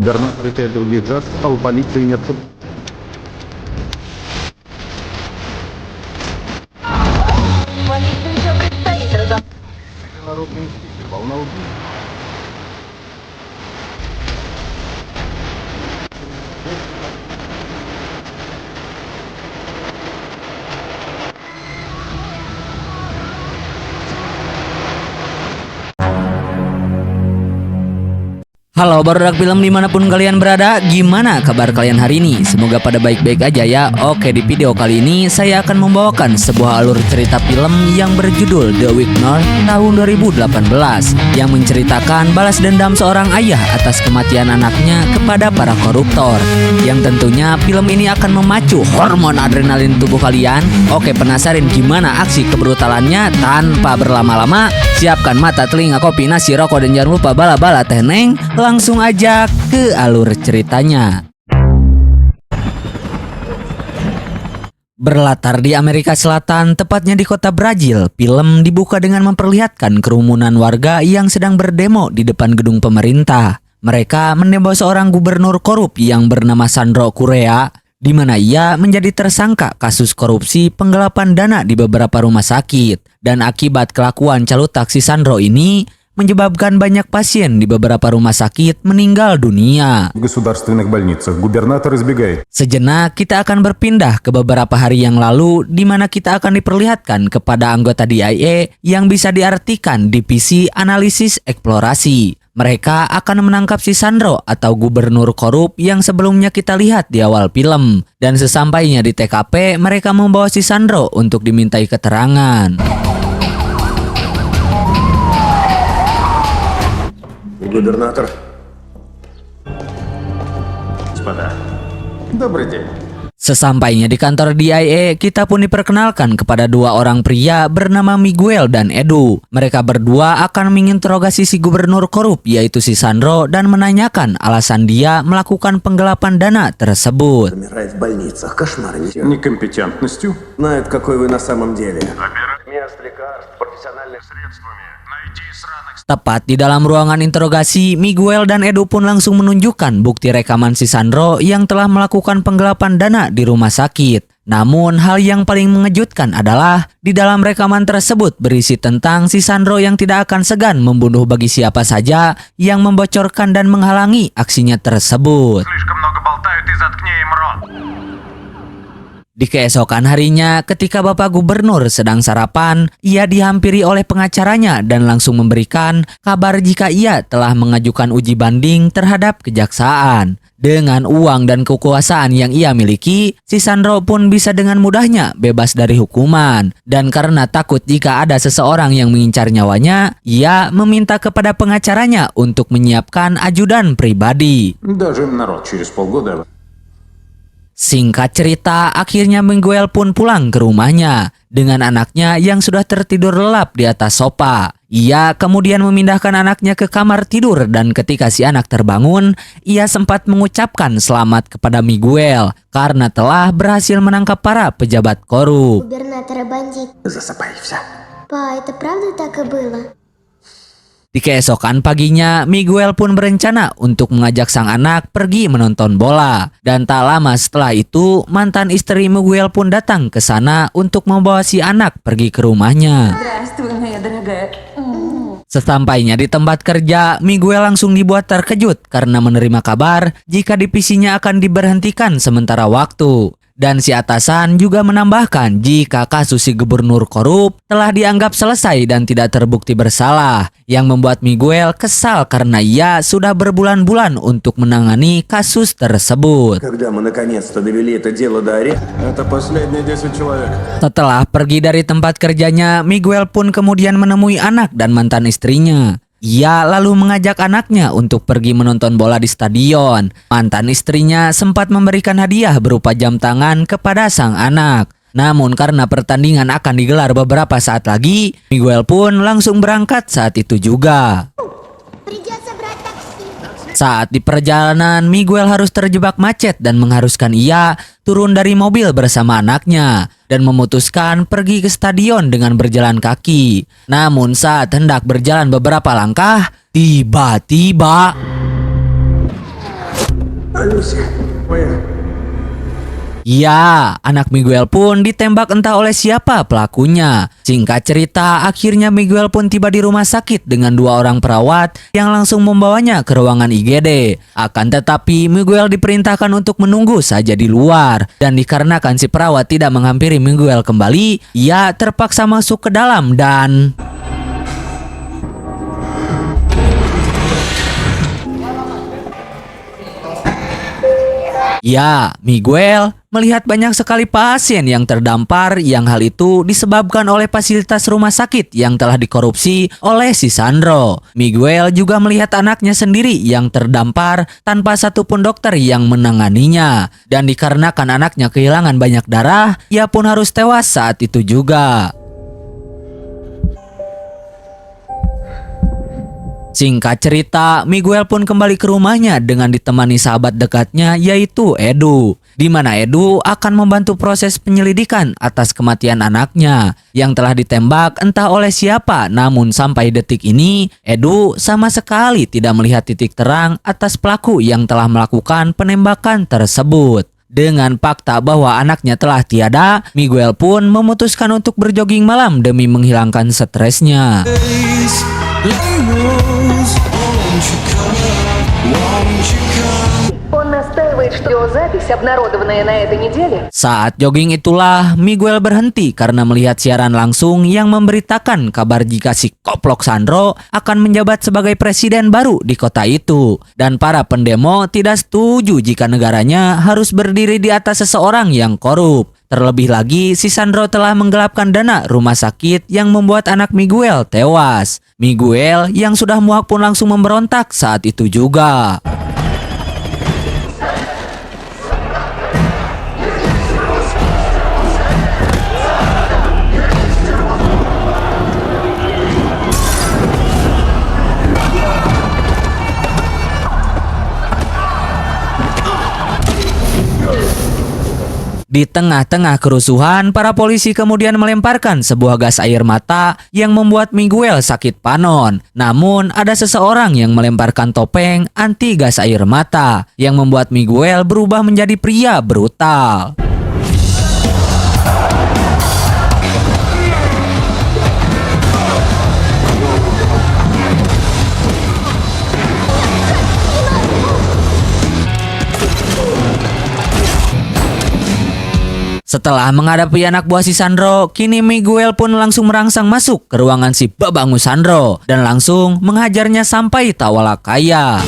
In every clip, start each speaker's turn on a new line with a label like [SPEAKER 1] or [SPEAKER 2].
[SPEAKER 1] Губернатор и других жертв, а у полиции нет.
[SPEAKER 2] Полиции еще предстоит разобраться.
[SPEAKER 1] Народный мститель, волна убийств.
[SPEAKER 3] Halo barudak film dimanapun kalian berada, gimana kabar kalian hari ini? Semoga pada baik-baik aja ya. Oke, di video kali ini saya akan membawakan sebuah alur cerita film yang berjudul The Weak North tahun 2018 yang menceritakan balas dendam seorang ayah atas kematian anaknya kepada para koruptor. Yang tentunya film ini akan memacu hormon adrenalin tubuh kalian. Oke, penasaran gimana aksi kebrutalannya? Tanpa berlama-lama, siapkan mata, telinga, kopi, nasi, rokok, dan jangan lupa bala-bala teh neng. Langsung aja ke alur ceritanya. Berlatar di Amerika Selatan, tepatnya di kota Brazil, film dibuka dengan memperlihatkan kerumunan warga yang sedang berdemo di depan gedung pemerintah. Mereka mendemo seorang gubernur korup yang bernama Sandro Correa, di mana ia menjadi tersangka kasus korupsi penggelapan dana di beberapa rumah sakit. Dan akibat kelakuan calo taksi Sandro ini, menyebabkan banyak pasien di beberapa rumah sakit meninggal dunia.
[SPEAKER 1] В государственных больницах губернатор избегает.
[SPEAKER 3] Sejenak kita akan berpindah ke beberapa hari yang lalu, di mana kita akan diperlihatkan kepada anggota DIA yang bisa diartikan divisi analisis eksplorasi. Mereka akan menangkap si Sandro atau gubernur korup yang sebelumnya kita lihat di awal film. Dan sesampainya di TKP, mereka membawa si Sandro untuk dimintai keterangan.
[SPEAKER 4] Губернатор. Господа. Добрый день.
[SPEAKER 3] Sesampainya di kantor DIA, kita pun diperkenalkan kepada dua orang pria bernama Miguel dan Edu. Mereka berdua akan menginterogasi si gubernur korup, yaitu si Sandro, dan menanyakan alasan dia melakukan penggelapan dana tersebut.
[SPEAKER 4] Умирает в больницах. Кошмар несет.
[SPEAKER 1] Некомпетентностью.
[SPEAKER 4] Знает, какой вы на самом деле.
[SPEAKER 1] Мест лекарств, профессиональных средствами. Найти сраных.
[SPEAKER 3] Tepat di dalam ruangan interogasi, Miguel dan Edu pun langsung menunjukkan bukti rekaman si Sandro yang telah melakukan penggelapan dana di rumah sakit. Namun hal yang paling mengejutkan adalah di dalam rekaman tersebut berisi tentang si Sandro yang tidak akan segan membunuh bagi siapa saja yang membocorkan dan menghalangi aksinya tersebut.
[SPEAKER 1] Слишком много болтают и заткни им рот.
[SPEAKER 3] Di keesokan harinya, ketika Bapak Gubernur sedang sarapan, ia dihampiri oleh pengacaranya dan langsung memberikan kabar jika ia telah mengajukan uji banding terhadap kejaksaan. Dengan uang dan kekuasaan yang ia miliki, si Sandro pun bisa dengan mudahnya bebas dari hukuman. Dan karena takut jika ada seseorang yang mengincar nyawanya, ia meminta kepada pengacaranya untuk menyiapkan ajudan pribadi.
[SPEAKER 1] Даже народ через полгода.
[SPEAKER 3] Singkat cerita, akhirnya Miguel pun pulang ke rumahnya dengan anaknya yang sudah tertidur lelap di atas sofa. Ia kemudian memindahkan anaknya ke kamar tidur dan ketika si anak terbangun, ia sempat mengucapkan selamat kepada Miguel karena telah berhasil menangkap para pejabat korup.
[SPEAKER 5] Губернатора бандит.
[SPEAKER 4] Засыпай, все.
[SPEAKER 5] Па, это правда так и было?
[SPEAKER 3] Di keesokan paginya, Miguel pun berencana untuk mengajak sang anak pergi menonton bola. Dan tak lama setelah itu, mantan istri Miguel pun datang ke sana untuk membawa si anak pergi ke rumahnya.
[SPEAKER 2] Здравствуй, моя дорогая.
[SPEAKER 3] Sesampainya di tempat kerja, Miguel langsung dibuat terkejut karena menerima kabar jika divisinya akan diberhentikan sementara waktu. Dan si atasan juga menambahkan jika kasus si gubernur korup telah dianggap selesai dan tidak terbukti bersalah, yang membuat Miguel kesal karena ia sudah berbulan-bulan untuk menangani kasus tersebut.
[SPEAKER 4] Когда мы наконец-то довели это дело до ареста,
[SPEAKER 1] Это последние 10 человек.
[SPEAKER 3] Setelah pergi dari tempat kerjanya, Miguel pun kemudian menemui anak dan mantan istrinya. Ia lalu mengajak anaknya untuk pergi menonton bola di stadion. Mantan istrinya sempat memberikan hadiah berupa jam tangan kepada sang anak. Namun karena pertandingan akan digelar beberapa saat lagi, Miguel pun langsung berangkat saat itu juga.
[SPEAKER 5] Придется брать такси.
[SPEAKER 3] Saat di perjalanan, Miguel harus terjebak macet dan mengharuskan ia turun dari mobil bersama anaknya dan memutuskan pergi ke stadion dengan berjalan kaki. Namun saat hendak berjalan beberapa langkah, tiba-tiba
[SPEAKER 4] Alicia, моя.
[SPEAKER 3] Ya, anak Miguel pun ditembak entah oleh siapa pelakunya. Singkat cerita, akhirnya Miguel pun tiba di rumah sakit dengan 2 orang perawat yang langsung membawanya ke ruangan IGD. Akan tetapi, Miguel diperintahkan untuk menunggu saja di luar. Dan dikarenakan si perawat tidak menghampiri Miguel kembali, ia terpaksa masuk ke dalam dan... Ya, Miguel melihat banyak sekali pasien yang terdampar yang hal itu disebabkan oleh fasilitas rumah sakit yang telah dikorupsi oleh si Sandro. Miguel juga melihat anaknya sendiri yang terdampar tanpa satupun dokter yang menanganinya. Dan dikarenakan anaknya kehilangan banyak darah, ia pun harus tewas saat itu juga. Singkat cerita, Miguel pun kembali ke rumahnya dengan ditemani sahabat dekatnya yaitu Edu. Di mana Edu akan membantu proses penyelidikan atas kematian anaknya yang telah ditembak entah oleh siapa. Namun sampai detik ini, Edu sama sekali tidak melihat titik terang atas pelaku yang telah melakukan penembakan tersebut. Dengan fakta bahwa anaknya telah tiada, Miguel pun memutuskan untuk berjoging malam demi menghilangkan stresnya.
[SPEAKER 2] Он настаивает, что запись, обнародованная на этой неделе,
[SPEAKER 3] Saat jogging itulah Miguel berhenti karena melihat siaran langsung yang memberitakan kabar jika si koplok Sandro akan menjabat sebagai presiden baru di kota itu. Dan para pendemo tidak setuju jika negaranya harus berdiri di atas seseorang yang korup. Terlebih lagi, si Sandro telah menggelapkan dana rumah sakit yang membuat anak Miguel tewas. Miguel yang sudah muak pun langsung memberontak saat itu juga. Di tengah-tengah kerusuhan, para polisi kemudian melemparkan sebuah gas air mata yang membuat Miguel sakit panon. Namun, ada seseorang yang melemparkan topeng anti gas air mata yang membuat Miguel berubah menjadi pria brutal. Setelah menghadapi anak buah si Sandro, kini Miguel pun langsung merangsang masuk ke ruangan si Babangu Sandro dan langsung menghajarnya sampai tawalakaya.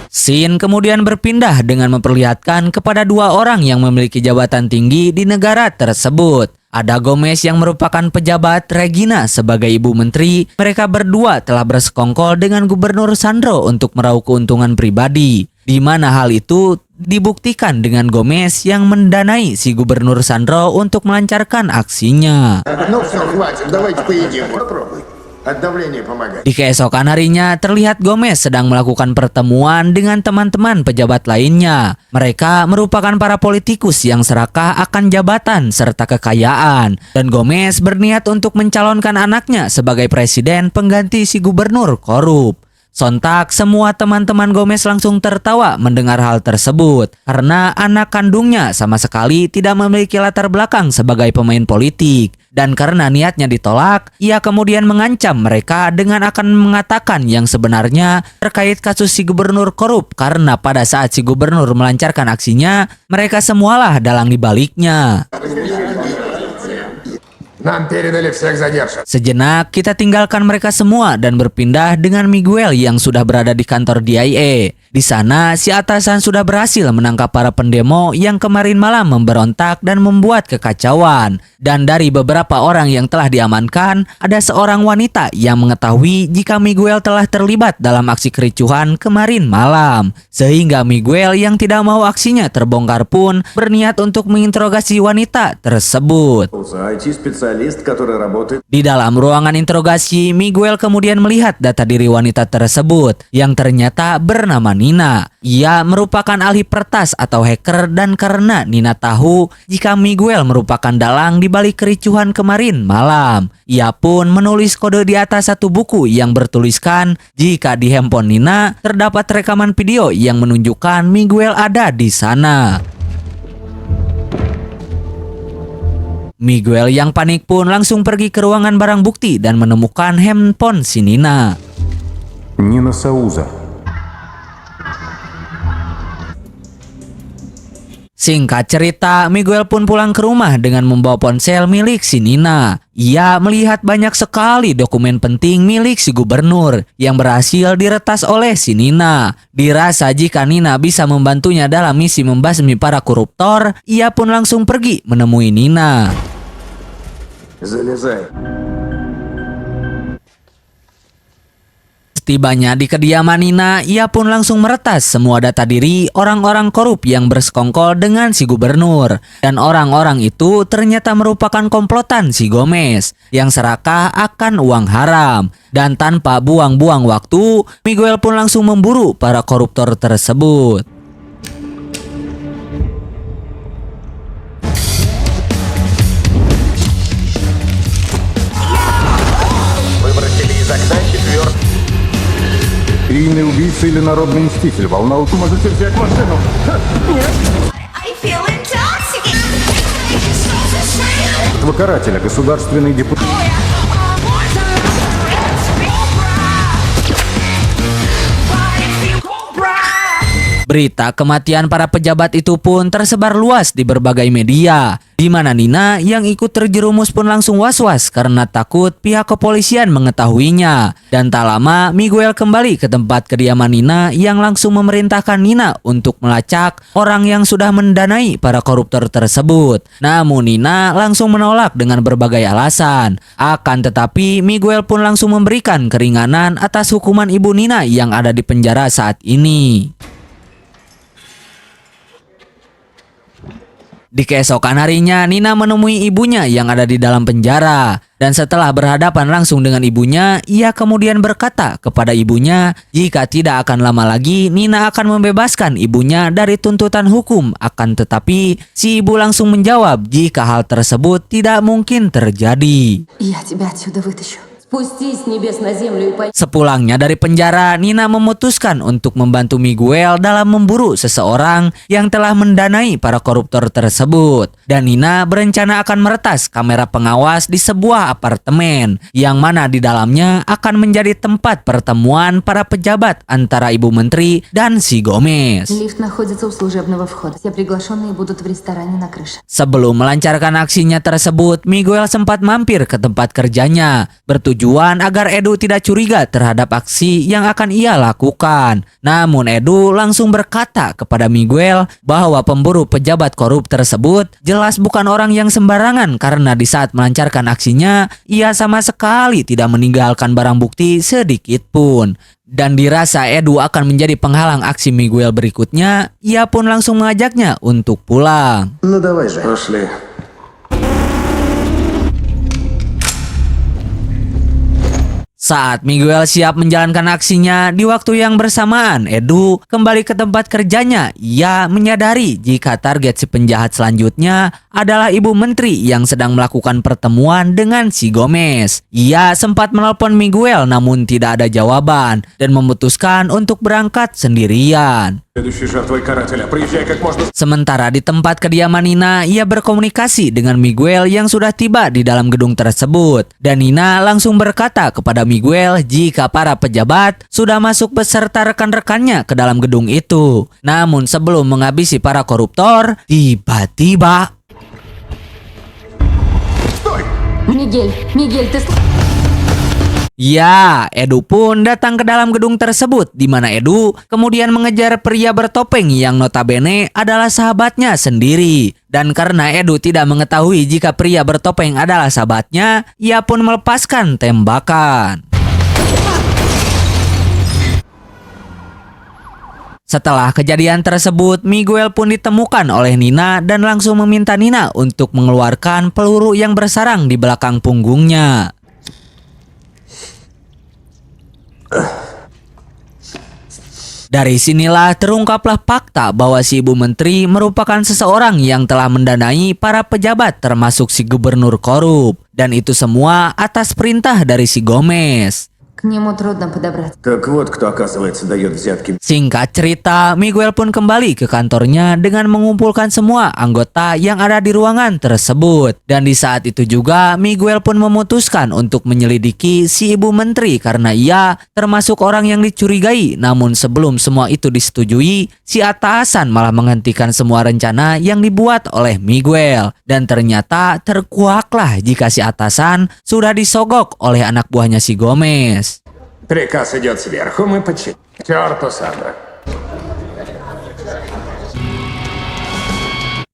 [SPEAKER 3] Scene kemudian berpindah dengan memperlihatkan kepada 2 orang yang memiliki jabatan tinggi di negara tersebut. Ada Gomez yang merupakan pejabat, Regina sebagai ibu menteri. Mereka berdua telah bersekongkol dengan Gubernur Sandro untuk meraup keuntungan pribadi. Di mana hal itu dibuktikan dengan Gomez yang mendanai si Gubernur Sandro untuk melancarkan aksinya.
[SPEAKER 1] Ну все, хватит, давайте поедим. Попробуй. От давления помогает.
[SPEAKER 3] Di keesokan harinya terlihat Gomez sedang melakukan pertemuan dengan teman-teman pejabat lainnya. Mereka merupakan para politikus yang serakah akan jabatan serta kekayaan. Dan Gomez berniat untuk mencalonkan anaknya sebagai presiden pengganti si gubernur korup. Sontak semua teman-teman Gomez langsung tertawa mendengar hal tersebut karena anak kandungnya sama sekali tidak memiliki latar belakang sebagai pemain politik. Dan karena niatnya ditolak, ia kemudian mengancam mereka dengan akan mengatakan yang sebenarnya terkait kasus si gubernur korup karena pada saat si gubernur melancarkan aksinya, mereka semualah dalang dibaliknya.
[SPEAKER 1] Нам передали всех задержанных.
[SPEAKER 3] Sejenak kita tinggalkan mereka semua dan berpindah dengan Miguel yang sudah berada di kantor DIA. Di sana si atasan sudah berhasil menangkap para pendemo yang kemarin malam memberontak dan membuat kekacauan. Dan dari beberapa orang yang telah diamankan, ada seorang wanita yang mengetahui jika Miguel telah terlibat dalam aksi kericuhan kemarin malam. Sehingga Miguel yang tidak mau aksinya terbongkar pun berniat untuk menginterogasi wanita tersebut.
[SPEAKER 4] IT-специалист, который работает.
[SPEAKER 3] Di dalam ruangan interogasi, Miguel kemudian melihat data diri wanita tersebut yang ternyata bernama Nina. Ia merupakan ahli pertas atau hacker dan karena Nina tahu jika Miguel merupakan dalang di balik kericuhan kemarin malam, ia pun menulis kode di atas satu buku yang bertuliskan jika di handphone Nina terdapat rekaman video yang menunjukkan Miguel ada di sana. Miguel yang panik pun langsung pergi ke ruangan barang bukti dan menemukan handphone si Nina.
[SPEAKER 4] Нина Сауза.
[SPEAKER 3] Singkat cerita, Miguel pun pulang ke rumah dengan membawa ponsel milik si Nina. Ia melihat banyak sekali dokumen penting milik si gubernur yang berhasil diretas oleh si Nina. Dirasa jika Nina bisa membantunya dalam misi membasmi para koruptor, ia pun langsung pergi menemui Nina.
[SPEAKER 4] Залезай.
[SPEAKER 3] Setibanya di kediaman Nina, ia pun langsung meretas semua data diri orang-orang korup yang bersekongkol dengan si gubernur. Dan orang-orang itu ternyata merupakan komplotan si Gomez yang serakah akan uang haram. Dan tanpa buang-buang waktu, Miguel pun langsung memburu para koruptor tersebut.
[SPEAKER 1] Выбросили из окна четвертый.
[SPEAKER 4] Серийный убийца или народный мститель? Волна можете взять машину.
[SPEAKER 6] I feel intoxicated.
[SPEAKER 4] Карателя, государственный депутат.
[SPEAKER 3] Berita kematian para pejabat itu pun tersebar luas di berbagai media, di mana Nina yang ikut terjerumus pun langsung was-was karena takut pihak kepolisian mengetahuinya. Dan tak lama Miguel kembali ke tempat kediaman Nina yang langsung memerintahkan Nina untuk melacak orang yang sudah mendanai para koruptor tersebut. Namun Nina langsung menolak dengan berbagai alasan. Akan tetapi Miguel pun langsung memberikan keringanan atas hukuman ibu Nina yang ada di penjara saat ini. Di keesokan harinya, Nina menemui ibunya yang ada di dalam penjara. Dan setelah berhadapan langsung dengan ibunya, ia kemudian berkata kepada ibunya jika tidak akan lama lagi Nina akan membebaskan ibunya dari tuntutan hukum. Akan tetapi si ibu langsung menjawab jika hal tersebut tidak mungkin terjadi.
[SPEAKER 7] Я тебя отсюда вытащу. Спустись с небес на землю и пойди.
[SPEAKER 3] Sepulangnya dari penjara, Nina memutuskan untuk membantu Miguel dalam memburu seseorang yang telah mendanai para koruptor tersebut. Dan Nina berencana akan meretas kamera pengawas di sebuah apartemen yang mana di dalamnya akan menjadi tempat pertemuan para pejabat antara ibu menteri dan si Gomez.
[SPEAKER 7] Лифт находится у служебного входа. Все приглашенные будут в ресторане на крыше.
[SPEAKER 3] Sebelum melancarkan aksinya tersebut, Miguel sempat mampir ke tempat kerjanya, bertujuan agar Edu tidak curiga terhadap aksi yang akan ia lakukan. Namun Edu langsung berkata kepada Miguel bahwa pemburu pejabat korup tersebut jelas bukan orang yang sembarangan karena di saat melancarkan aksinya, ia sama sekali tidak meninggalkan barang bukti sedikit pun. Dan dirasa Edu akan menjadi penghalang aksi Miguel berikutnya, ia pun langsung mengajaknya untuk pulang.
[SPEAKER 4] Ну давай же.
[SPEAKER 1] Пошли.
[SPEAKER 3] Saat Miguel siap menjalankan aksinya, di waktu yang bersamaan Edu kembali ke tempat kerjanya. Ia menyadari jika target si penjahat selanjutnya adalah ibu menteri yang sedang melakukan pertemuan dengan si Gomez. Ia sempat menelpon Miguel namun tidak ada jawaban dan memutuskan untuk berangkat sendirian.
[SPEAKER 4] Следующей жертвой карателя. Приезжай как можно.
[SPEAKER 3] Sementara di tempat kediaman Nina, ia berkomunikasi dengan Miguel yang sudah tiba di dalam gedung tersebut. Dan Nina langsung berkata kepada Miguel jika para pejabat sudah masuk beserta rekan-rekannya ke dalam gedung itu. Namun sebelum menghabisi para koruptor, tiba-tiba
[SPEAKER 7] Мигель, ты...
[SPEAKER 3] ya, Edu pun datang ke dalam gedung tersebut di mana Edu kemudian mengejar pria bertopeng yang notabene adalah sahabatnya sendiri. Dan karena Edu tidak mengetahui jika pria bertopeng adalah sahabatnya, ia pun melepaskan tembakan. Setelah kejadian tersebut, Miguel pun ditemukan oleh Nina dan langsung meminta Nina untuk mengeluarkan peluru yang bersarang di belakang punggungnya. Dari sinilah terungkaplah fakta bahwa si ibu menteri merupakan seseorang yang telah mendanai para pejabat termasuk si gubernur korup. Dan itu semua atas perintah dari si Gomez.
[SPEAKER 7] К нему трудно подобраться.
[SPEAKER 1] Так вот, кто, оказывается, дает взятки.
[SPEAKER 3] Singkat cerita, Miguel pun kembali ke kantornya dengan mengumpulkan semua anggota yang ada di ruangan tersebut. Dan di saat itu juga, Miguel pun memutuskan untuk menyelidiki si ibu menteri karena ia termasuk orang yang dicurigai. Namun sebelum semua itu disetujui, si atasan malah menghentikan semua rencana yang dibuat oleh Miguel. Dan ternyata terkuaklah jika si atasan sudah disogok oleh anak buahnya si Gomez.
[SPEAKER 1] Приказ идет сверху, мы почти. Черту Сандра.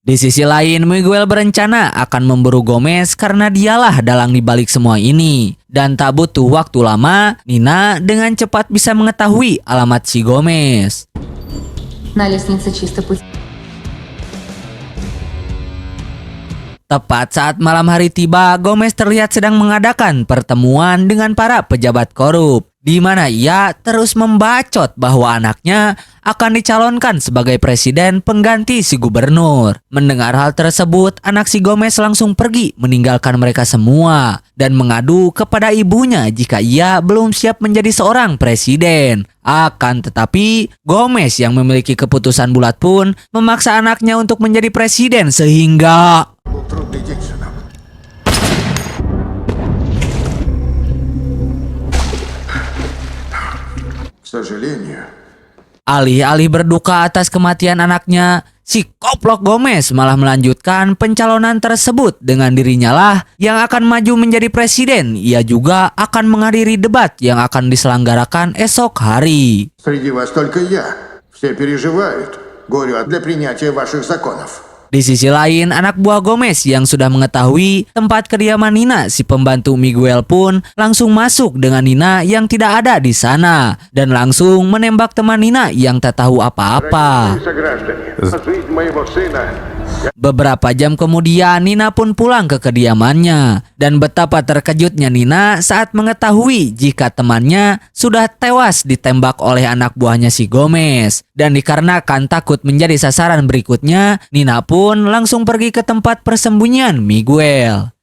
[SPEAKER 3] Di sisi lain, Miguel berencana akan memburu Gomez karena dialah dalang dibalik semua ini. Dan tak butuh waktu lama, Nina dengan cepat bisa mengetahui alamat si Gomez.
[SPEAKER 7] На лестнице чисто пусть.
[SPEAKER 3] Tepat saat malam hari tiba, Gomez terlihat sedang mengadakan pertemuan dengan para pejabat korup, di mana ia terus membacot bahwa anaknya akan dicalonkan sebagai presiden pengganti si gubernur. Mendengar hal tersebut, anak si Gomez langsung pergi meninggalkan mereka semua dan mengadu kepada ibunya jika ia belum siap menjadi seorang presiden. Akan tetapi, Gomez yang memiliki keputusan bulat pun memaksa anaknya untuk menjadi presiden sehingga
[SPEAKER 4] Трудный день, жена. К сожалению,
[SPEAKER 3] alih-alih berduka atas kematian anaknya, si koplok Gomez malah melanjutkan pencalonan tersebut dengan dirinya lah yang akan maju menjadi presiden. Ia juga akan menghadiri debat yang akan diselenggarakan esok hari.
[SPEAKER 4] среди вас только я. Все переживают. Горю для принятия ваших законов.
[SPEAKER 3] Di sisi lain, anak buah Gomez yang sudah mengetahui tempat kediaman Nina, si pembantu Miguel pun langsung masuk dengan Nina yang tidak ada di sana dan langsung menembak teman Nina yang tak tahu apa-apa.
[SPEAKER 1] Сограждане, жизнь моего сына.
[SPEAKER 3] Beberapa jam kemudian, Nina pun pulang ke kediamannya. Dan betapa terkejutnya Nina saat mengetahui jika temannya sudah tewas ditembak oleh anak buahnya si Gomez. Dan dikarenakan takut menjadi sasaran berikutnya, Nina pun langsung pergi ke tempat persembunyian Miguel.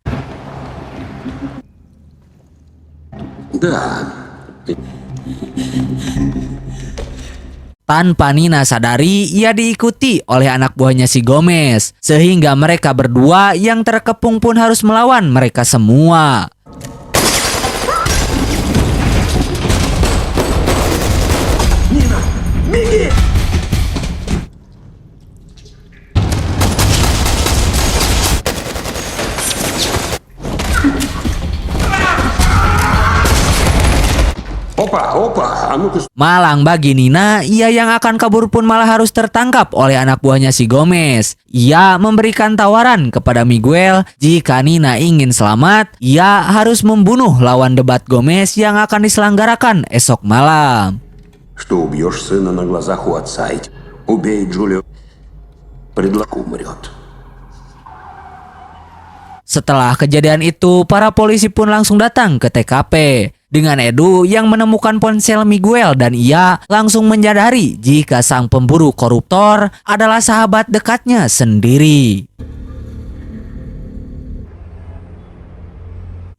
[SPEAKER 3] Tanpa Nina sadari, ia diikuti oleh anak buahnya si Gomez. Sehingga mereka berdua yang terkepung pun harus melawan mereka semua.
[SPEAKER 1] Опа, а ну-ка.
[SPEAKER 3] Malang bagi Nina, ia yang akan kabur pun malah harus tertangkap oleh anak buahnya si Gomez. Ia memberikan tawaran kepada Miguel jika Nina ingin selamat, ia harus membunuh lawan debat Gomez yang akan diselenggarakan esok malam.
[SPEAKER 1] Что убьешь сына на глазах у отца? Убей Джулию. Предлог умрет.
[SPEAKER 3] Setelah kejadian itu, para polisi pun langsung datang ke TKP. Dengan Edu yang menemukan ponsel Miguel dan ia langsung menyadari jika sang pemburu koruptor adalah sahabat dekatnya sendiri.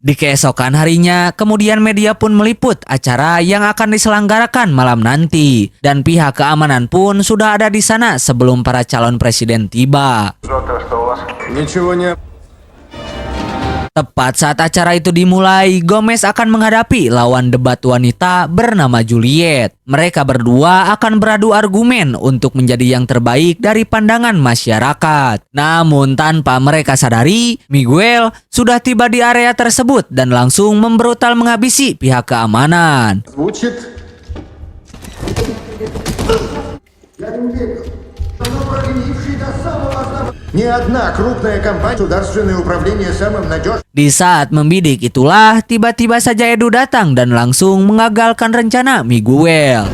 [SPEAKER 3] Di keesokan harinya, kemudian media pun meliput acara yang akan diselenggarakan malam nanti. Dan pihak keamanan pun sudah ada di sana sebelum para calon presiden tiba.
[SPEAKER 4] Ничего не...
[SPEAKER 3] Tepat saat acara itu dimulai, Gomez akan menghadapi lawan debat wanita bernama Juliet. Mereka berdua akan beradu argumen untuk menjadi yang terbaik dari pandangan masyarakat. Namun tanpa mereka sadari, Miguel sudah tiba di area tersebut dan langsung membrutal menghabisi pihak keamanan.
[SPEAKER 4] Звучит... Я не верю. Оно прогнивший до самого основания. Ни одна крупная компания, государственное управление самым надежным.
[SPEAKER 3] Di saat membidik itulah, tiba-tiba saja Edu datang dan langsung mengagalkan rencana Miguel.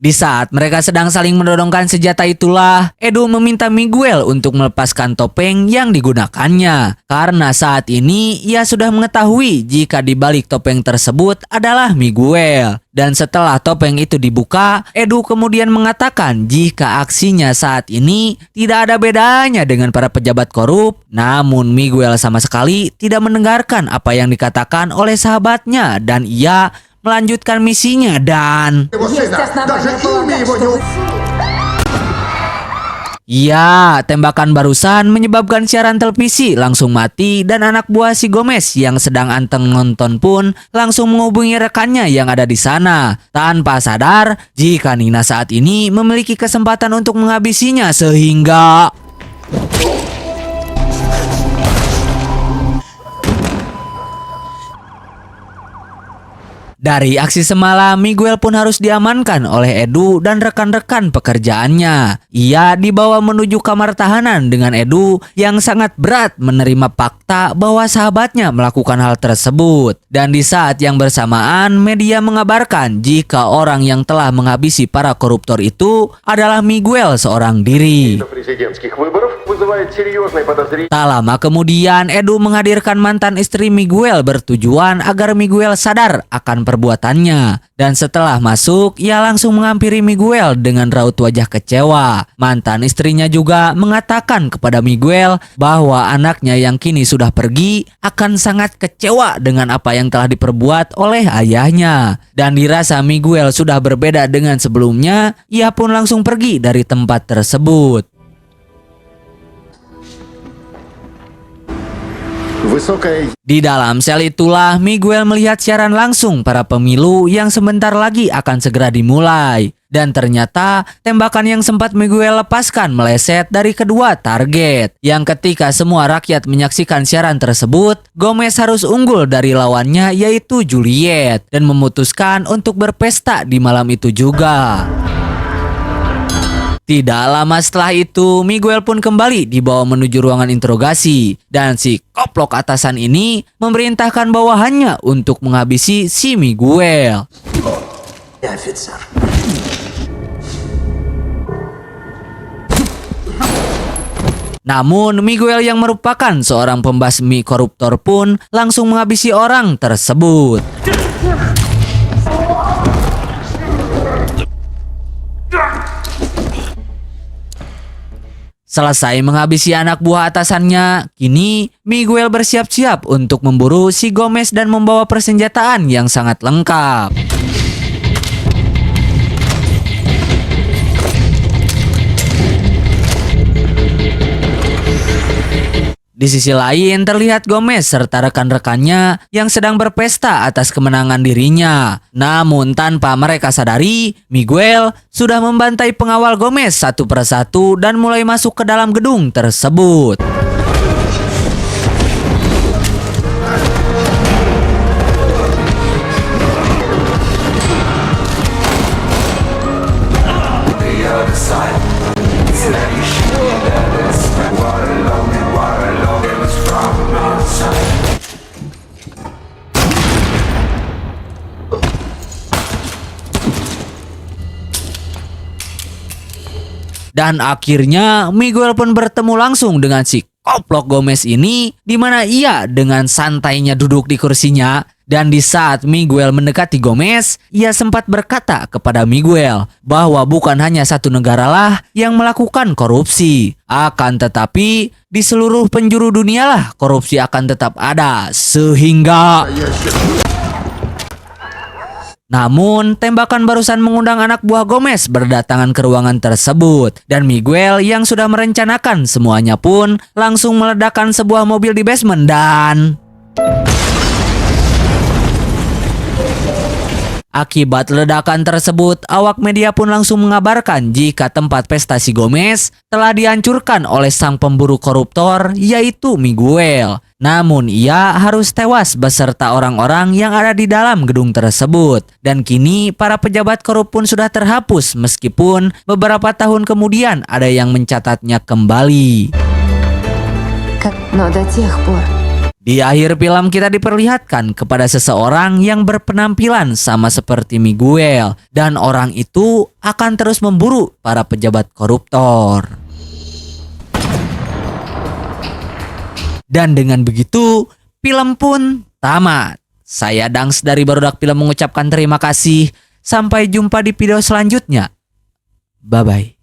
[SPEAKER 3] Di saat mereka sedang saling mendorongkan senjata itulah, Edu meminta Miguel untuk melepaskan topeng yang digunakannya. Karena saat ini ia sudah mengetahui jika di balik topeng tersebut adalah Miguel. Dan setelah topeng itu dibuka, Edu kemudian mengatakan jika aksinya saat ini tidak ada bedanya dengan para pejabat korup. Namun Miguel sama sekali tidak mendengarkan apa yang dikatakan oleh sahabatnya dan ia melanjutkan misinya dan
[SPEAKER 4] Его
[SPEAKER 7] Есть
[SPEAKER 4] сына.
[SPEAKER 7] основания
[SPEAKER 4] Даже имя
[SPEAKER 7] полагать,
[SPEAKER 4] его
[SPEAKER 7] что
[SPEAKER 4] не...
[SPEAKER 3] ya, tembakan barusan menyebabkan siaran televisi langsung mati dan anak buah si Gomez yang sedang anteng nonton pun langsung menghubungi rekannya yang ada di sana tanpa sadar jika Nina saat ini memiliki kesempatan untuk menghabisinya sehingga dari aksi semalam, Miguel pun harus diamankan oleh Edu dan rekan-rekan pekerjaannya. Ia dibawa menuju kamar tahanan dengan Edu yang sangat berat menerima fakta bahwa sahabatnya melakukan hal tersebut. Dan di saat yang bersamaan, media mengabarkan jika orang yang telah menghabisi para koruptor itu adalah Miguel seorang diri.
[SPEAKER 8] Президентских выборов вызывает серьезные подозрения.
[SPEAKER 3] Tak lama kemudian, Edu menghadirkan mantan istri Miguel bertujuan agar Miguel sadar akan perbuatannya. Dan setelah masuk, ia langsung menghampiri Miguel dengan raut wajah kecewa. Mantan istrinya juga mengatakan kepada Miguel bahwa anaknya yang kini sudah pergi akan sangat kecewa dengan apa yang telah diperbuat oleh ayahnya. Dan dirasa Miguel sudah berbeda dengan sebelumnya, ia pun langsung pergi dari tempat tersebut.
[SPEAKER 4] Высокая...
[SPEAKER 3] Di dalam sel itulah Miguel melihat siaran langsung para pemilu yang sebentar lagi akan segera dimulai. Dan ternyata tembakan yang sempat Miguel lepaskan meleset dari kedua target. Yang ketika semua rakyat menyaksikan siaran tersebut, Gomez harus unggul dari lawannya yaitu Juliet. Dan memutuskan untuk berpesta di malam itu juga. Tidak lama setelah itu, Miguel pun kembali dibawa menuju ruangan interogasi. Dan si koplok atasan ini memerintahkan bawahannya untuk menghabisi si Miguel.
[SPEAKER 1] Офицер.
[SPEAKER 3] Namun Miguel yang merupakan seorang pembasmi koruptor pun langsung menghabisi orang tersebut. Selesai menghabisi anak buah atasannya, kini Miguel bersiap-siap untuk memburu si Gomez dan membawa persenjataan yang sangat lengkap. Di sisi lain terlihat Gomez serta rekan-rekannya yang sedang berpesta atas kemenangan dirinya. Namun tanpa mereka sadari, Miguel sudah membantai pengawal Gomez satu persatu dan mulai masuk ke dalam gedung tersebut. Dan akhirnya Miguel pun bertemu langsung dengan si koplok Gomez ini, di mana ia dengan santainya duduk di kursinya. Dan di saat Miguel mendekati Gomez, ia sempat berkata kepada Miguel bahwa bukan hanya satu negara lah yang melakukan korupsi. Akan tetapi di seluruh penjuru dunia lah korupsi akan tetap ada. Sehingga... Namun, tembakan barusan mengundang anak buah Gomez berdatangan ke ruangan tersebut. Dan Miguel yang sudah merencanakan semuanya pun langsung meledakkan sebuah mobil di basement dan... Akibat ledakan tersebut, awak media pun langsung mengabarkan jika tempat pesta si Gomez telah dihancurkan oleh sang pemburu koruptor yaitu Miguel. Namun ia harus tewas beserta orang-orang yang ada di dalam gedung tersebut. Dan kini para pejabat korup pun sudah terhapus meskipun beberapa tahun kemudian ada yang mencatatnya kembali.
[SPEAKER 7] Но до тех пор
[SPEAKER 3] Di akhir film kita diperlihatkan kepada seseorang yang berpenampilan sama seperti Miguel dan orang itu akan terus memburu para pejabat koruptor. Dan dengan begitu, film pun tamat. Saya Dangs dari Barudak Film mengucapkan terima kasih. Sampai jumpa di video selanjutnya. Bye-bye.